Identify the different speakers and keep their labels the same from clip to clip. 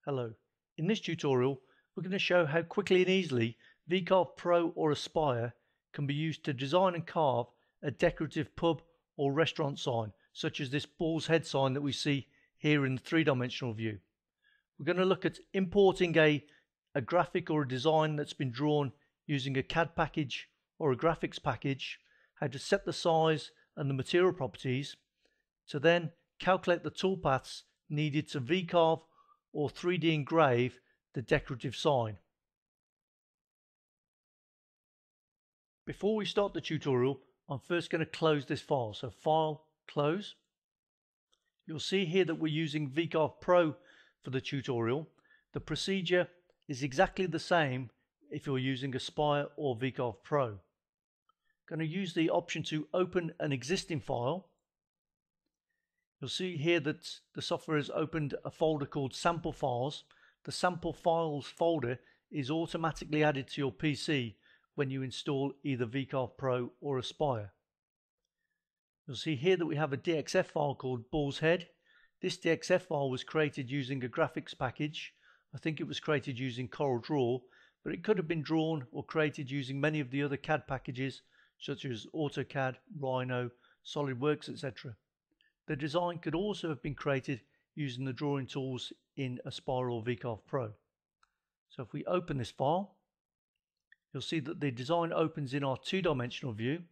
Speaker 1: Hello. In this tutorial, we're going to show how quickly and easily VCarve Pro or Aspire can be used to design and carve a decorative pub or restaurant sign, such as this bull's head sign that we see here in the three-dimensional view. We're going to look at importing a graphic or a design that's been drawn using a CAD package or a graphics package, how to set the size and the material properties, to then calculate the toolpaths needed to VCarve or 3D engrave the decorative sign. Before we start the tutorial, I'm first going to close this file. So File, Close. You'll see here that we're using VCarve Pro for the tutorial. The procedure is exactly the same if you're using Aspire or VCarve Pro. I'm going to use the option to open an existing file. You'll see here that the software has opened a folder called Sample Files. The Sample Files folder is automatically added to your PC when you install either VCarve Pro or Aspire. You'll see here that we have a DXF file called Bull's Head. This DXF file was created using a graphics package. I think it was created using CorelDRAW, but it could have been drawn or created using many of the other CAD packages such as AutoCAD, Rhino, SolidWorks, etc. The design could also have been created using the drawing tools in Aspire or VCarve Pro. So if we open this file, you'll see that the design opens in our two-dimensional view,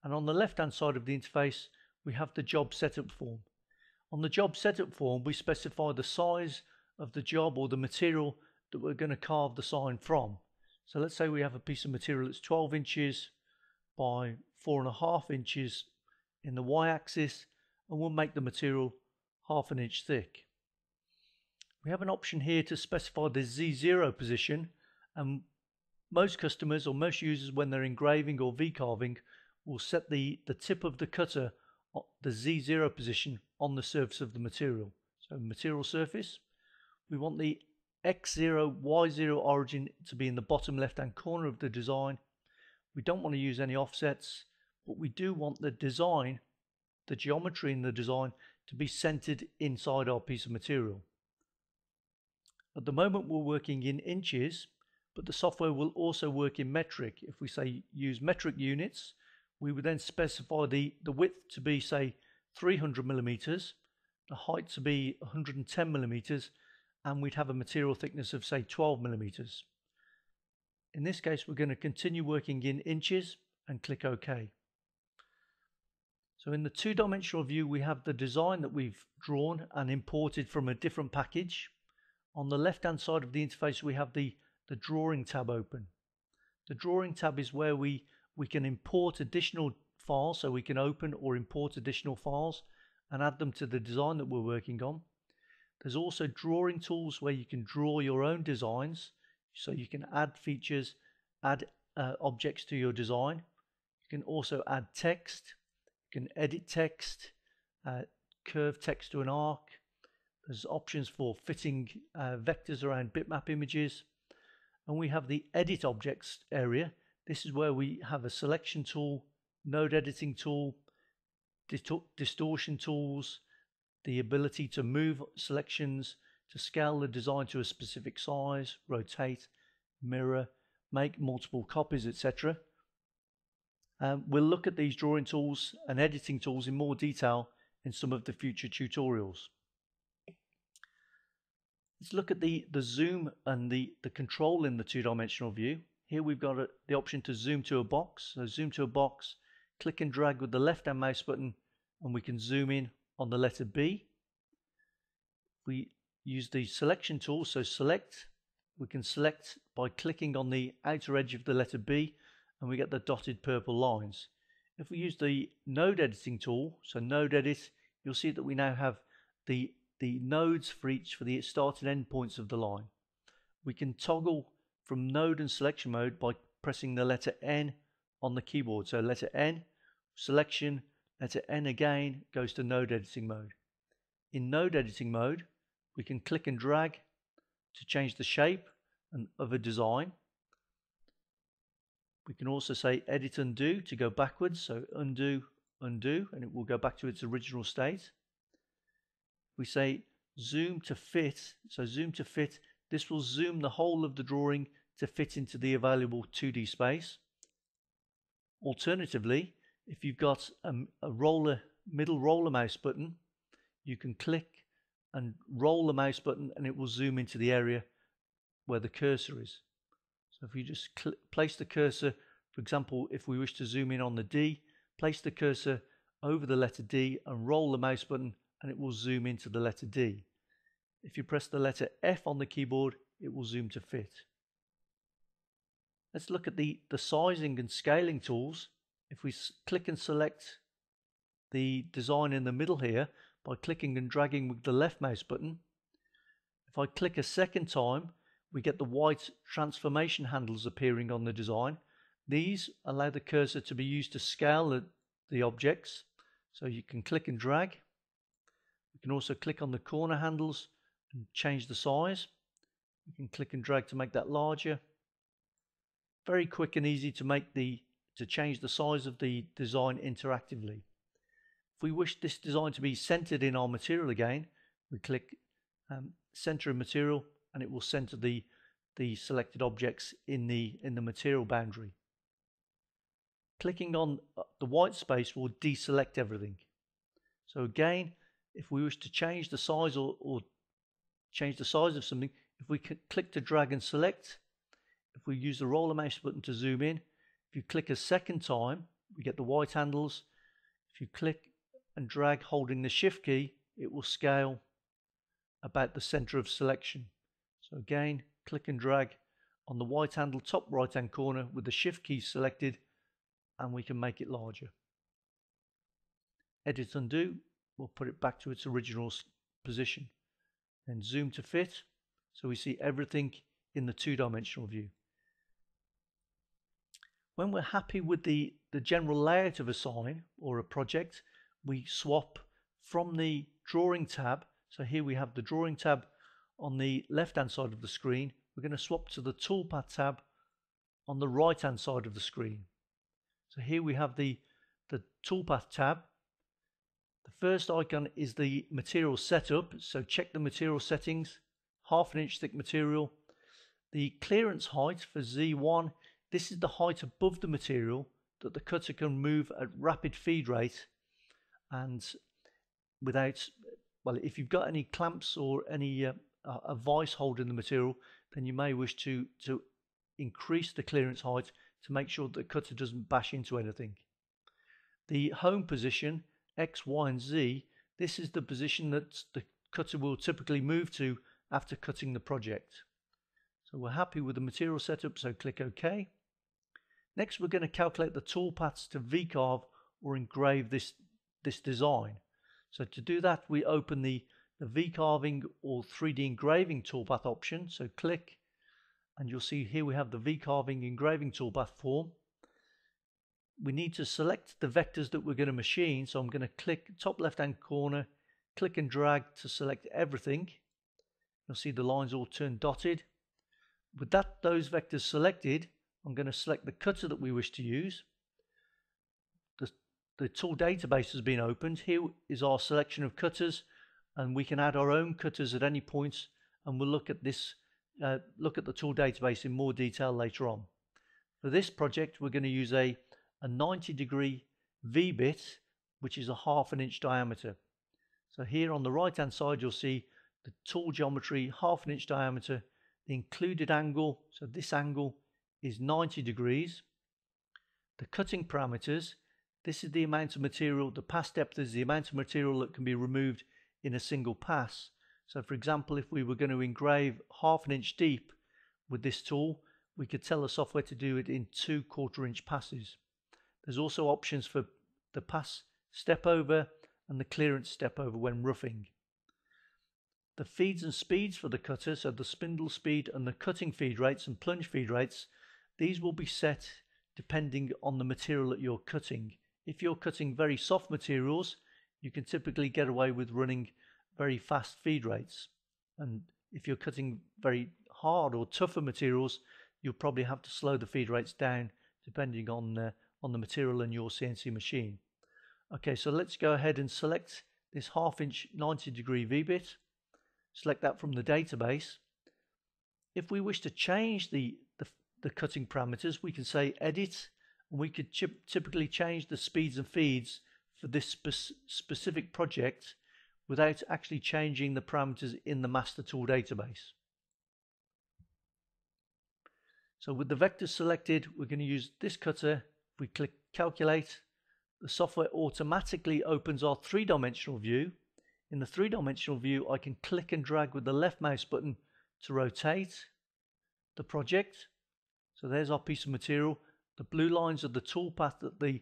Speaker 1: and on the left-hand side of the interface we have the job setup form. On the job setup form we specify the size of the job or the material that we're going to carve the sign from. So let's say we have a piece of material that's 12 inches by 4.5 inches in the y-axis, and we'll make the material 1/2 inch thick. We have an option here to specify the Z0 position, and most customers or most users, when they're engraving or V-carving, will set the tip of the cutter, the Z0 position, on the surface of the material. So material surface, we want the X0, Y0 origin to be in the bottom left hand corner of the design. We don't want to use any offsets, but we do want the design, the geometry in the design, to be centered inside our piece of material. At the moment we're working in inches, but the software will also work in metric. If we say use metric units, we would then specify the width to be, say, 300 millimeters, the height to be 110 millimeters, and we'd have a material thickness of, say, 12 millimeters. In this case, we're going to continue working in inches and click OK. So in the two-dimensional view, we have the design that we've drawn and imported from a different package. On the left-hand side of the interface, we have the Drawing tab open. The Drawing tab is where we can import additional files, so we can open or import additional files and add them to the design that we're working on. There's also drawing tools where you can draw your own designs, so you can add features, add objects to your design. You can also add text. You can edit text, curve text to an arc. There's options for fitting vectors around bitmap images. And we have the edit objects area. This is where we have a selection tool, node editing tool, distortion tools, the ability to move selections, to scale the design to a specific size, rotate, mirror, make multiple copies, etc. We'll look at these drawing tools and editing tools in more detail in some of the future tutorials. Let's look at the zoom and the control in the two-dimensional view. Here we've got the option to zoom to a box. So zoom to a box, click and drag with the left-hand mouse button, and we can zoom in on the letter B. We use the selection tool, so select. We can select by clicking on the outer edge of the letter B, and we get the dotted purple lines. If we use the node editing tool, so node edit, you'll see that we now have the nodes for the start and end points of the line. We can toggle from node and selection mode by pressing the letter N on the keyboard. So letter N, selection, letter N again goes to node editing mode. In node editing mode, we can click and drag to change the shape of a design. We can also say edit undo to go backwards, so undo, undo, and it will go back to its original state. We say zoom to fit. So zoom to fit, this will zoom the whole of the drawing to fit into the available 2D space. Alternatively, if you've got a middle roller mouse button, you can click and roll the mouse button and it will zoom into the area where the cursor is. So if you just place the cursor, for example, if we wish to zoom in on the D, place the cursor over the letter D and roll the mouse button and it will zoom into the letter D. If you press the letter F on the keyboard, it will zoom to fit. Let's look at the sizing and scaling tools. If we click and select the design in the middle here by clicking and dragging with the left mouse button, if I click a second time, we get the white transformation handles appearing on the design. These allow the cursor to be used to scale the objects. So you can click and drag. You can also click on the corner handles and change the size. You can click and drag to make that larger. Very quick and easy to change the size of the design interactively. If we wish this design to be centered in our material again, we click center in material and it will center the selected objects in the material boundary. Clicking on the white space will deselect everything. So again, if we wish to change the size or change the size of something, if we click to drag and select, if we use the roller mouse button to zoom in, if you click a second time, we get the white handles. If you click and drag holding the shift key, it will scale about the center of selection. So again, click and drag on the white handle top right hand corner with the shift key selected and we can make it larger. Edit undo, we'll put it back to its original position. Then zoom to fit, so we see everything in the two-dimensional view. When we're happy with the general layout of a sign or a project, we swap from the drawing tab. So here we have the drawing tab on the left hand side of the screen. We're going to swap to the toolpath tab on the right hand side of the screen. So here we have the toolpath tab. The first icon is the material setup. So check the material settings, 1/2 inch thick material. The clearance height for Z1, this is the height above the material that the cutter can move at rapid feed rate and without, well, if you've got any clamps or any a vice holding the material, then you may wish to increase the clearance height to make sure that the cutter doesn't bash into anything. The home position, X, Y, and Z, this is the position that the cutter will typically move to after cutting the project. So we're happy with the material setup, so click OK. Next, we're going to calculate the toolpaths to V-carve or engrave this design. So to do that, we open the V-carving or 3D engraving toolpath option. So click, and you'll see here we have the V-carving engraving toolpath form. We need to select the vectors that we're going to machine. So I'm going to click top left-hand corner, click and drag to select everything. You'll see the lines all turn dotted. With those vectors selected, I'm going to select the cutter that we wish to use. The tool database has been opened. Here is our selection of cutters, and we can add our own cutters at any point, and we'll look at this, look at the tool database in more detail later on. For this project, we're going to use a 90-degree V-bit, which is a 1/2 inch diameter. So here on the right hand side, you'll see the tool geometry, 1/2 inch diameter, the included angle, so this angle is 90 degrees. The cutting parameters, this is the amount of material, the pass depth is the amount of material that can be removed in a single pass. So for example, if we were going to engrave 1/2 inch deep with this tool, we could tell the software to do it in 2 1/4 inch passes. There's also options for the pass step over and the clearance step over when roughing. The feeds and speeds for the cutter, so the spindle speed and the cutting feed rates and plunge feed rates, these will be set depending on the material that you're cutting. If you're cutting very soft materials, you can typically get away with running very fast feed rates. And if you're cutting very hard or tougher materials, you'll probably have to slow the feed rates down depending on the material in your CNC machine. Okay, so let's go ahead and select this 1/2 inch 90-degree V-bit. select that from the database. If we wish to change the cutting parameters, we can say edit, and we could typically change the speeds and feeds for this specific project without actually changing the parameters in the master tool database. So with the vectors selected, we're going to use this cutter. If we click calculate, the software automatically opens our three-dimensional view. In the three-dimensional view, I can click and drag with the left mouse button to rotate the project. So there's our piece of material. The blue lines are the toolpath that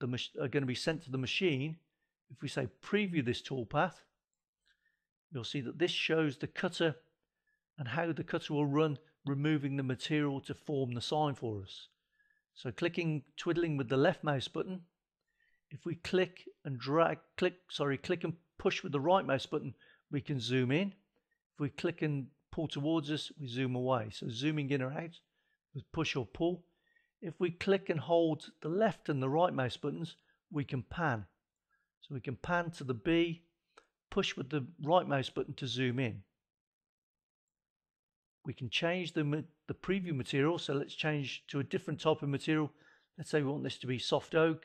Speaker 1: are going to be sent to the machine. If we say preview this toolpath, you'll see that this shows the cutter and how the cutter will run, removing the material to form the sign for us. So twiddling with the left mouse button, if we click and push with the right mouse button, we can zoom in. If we click and pull towards us, we zoom away. So zooming in or out with push or pull. If we click and hold the left and the right mouse buttons, we can pan. So we can pan to the B, push with the right mouse button to zoom in. We can change the preview material. So let's change to a different type of material. Let's say we want this to be soft oak.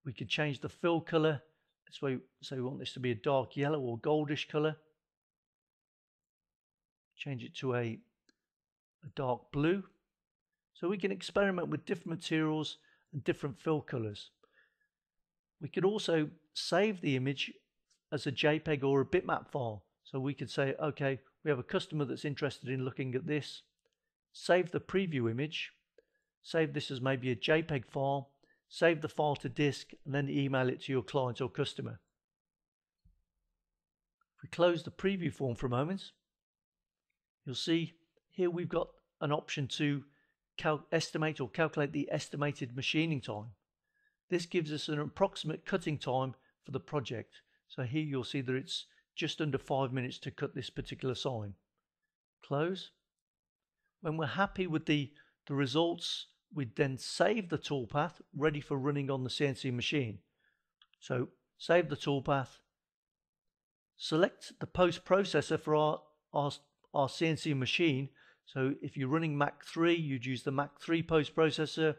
Speaker 1: We can change the fill color. Let's say we want this to be a dark yellow or goldish color. Change it to a dark blue. So we can experiment with different materials and different fill colors. We could also save the image as a JPEG or a bitmap file. So we could say, okay, we have a customer that's interested in looking at this. Save the preview image. Save this as maybe a JPEG file. Save the file to disk and then email it to your client or customer. If we close the preview form for a moment, you'll see here we've got an option to estimate or calculate the estimated machining time. This gives us an approximate cutting time for the project. So here you'll see that it's just under 5 minutes to cut this particular sign. Close. When we're happy with the results, we then save the toolpath ready for running on the CNC machine. So save the toolpath. Select the post processor for our CNC machine. So if you're running Mach 3, you'd use the Mach 3 post processor.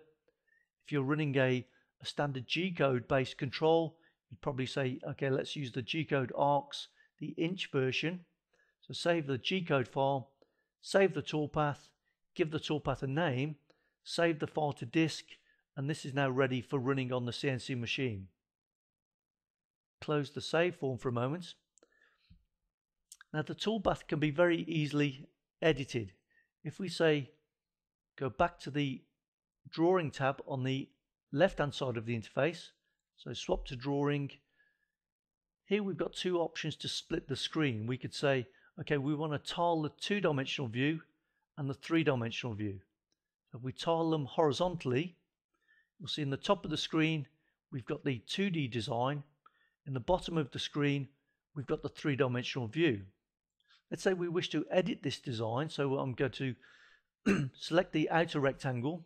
Speaker 1: If you're running a standard G-code based control, you'd probably say, okay, let's use the G-code ARCS, the inch version. So save the G-code file, save the toolpath, give the toolpath a name, save the file to disk, and this is now ready for running on the CNC machine. Close the save form for a moment. Now the toolpath can be very easily edited. If we say go back to the drawing tab on the left hand side of the interface, so swap to drawing, here we've got two options to split the screen. We could say, okay, we want to tile the two-dimensional view and the three-dimensional view. So if we tile them horizontally, you'll see in the top of the screen we've got the 2D design. In the bottom of the screen we've got the three-dimensional view. Let's say we wish to edit this design, so I'm going to select the outer rectangle.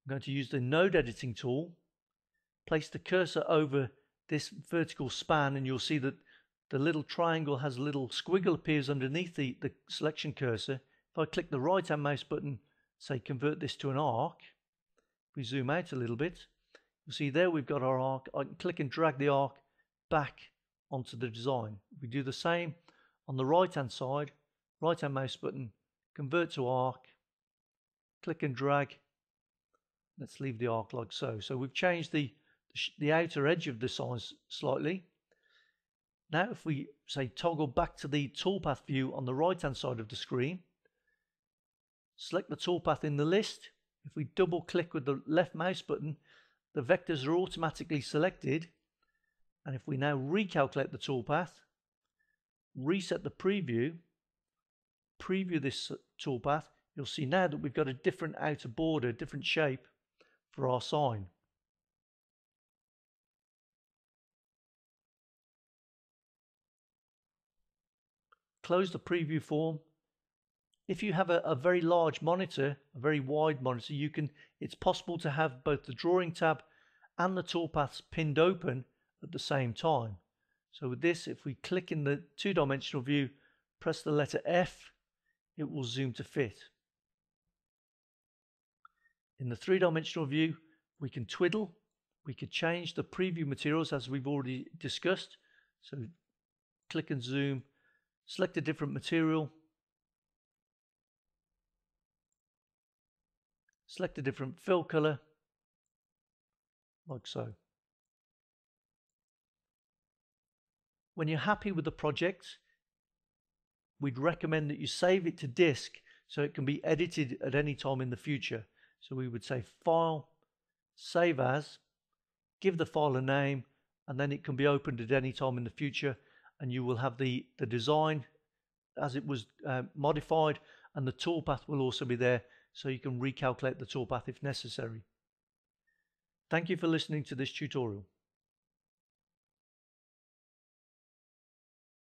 Speaker 1: I'm going to use the node editing tool, place the cursor over this vertical span, and you'll see that the little triangle has a little squiggle appears underneath the selection cursor. If I click the right hand mouse button, say convert this to an arc, we zoom out a little bit, you'll see there we've got our arc. I can click and drag the arc back onto the design. If we do the same on the right hand side, right hand mouse button, convert to arc, click and drag. Let's leave the arc like so. So we've changed the outer edge of the size slightly. Now if we say toggle back to the toolpath view on the right hand side of the screen, select the toolpath in the list. If we double click with the left mouse button, the vectors are automatically selected. And if we now recalculate the toolpath, reset the preview this toolpath, you'll see now that we've got a different outer border, different shape for our sign. Close the preview form. If you have a very large monitor, a very wide monitor, it's possible to have both the drawing tab and the toolpaths pinned open at the same time. So with this, if we click in the two-dimensional view, press the letter F, it will zoom to fit. In the three-dimensional view, we can twiddle, we could change the preview materials as we've already discussed. So click and zoom, select a different material, select a different fill color, like so. When you're happy with the project, we'd recommend that you save it to disk so it can be edited at any time in the future. So we would say File, Save As, give the file a name, and then it can be opened at any time in the future, and you will have the design as it was modified, and the toolpath will also be there, so you can recalculate the toolpath if necessary. Thank you for listening to this tutorial.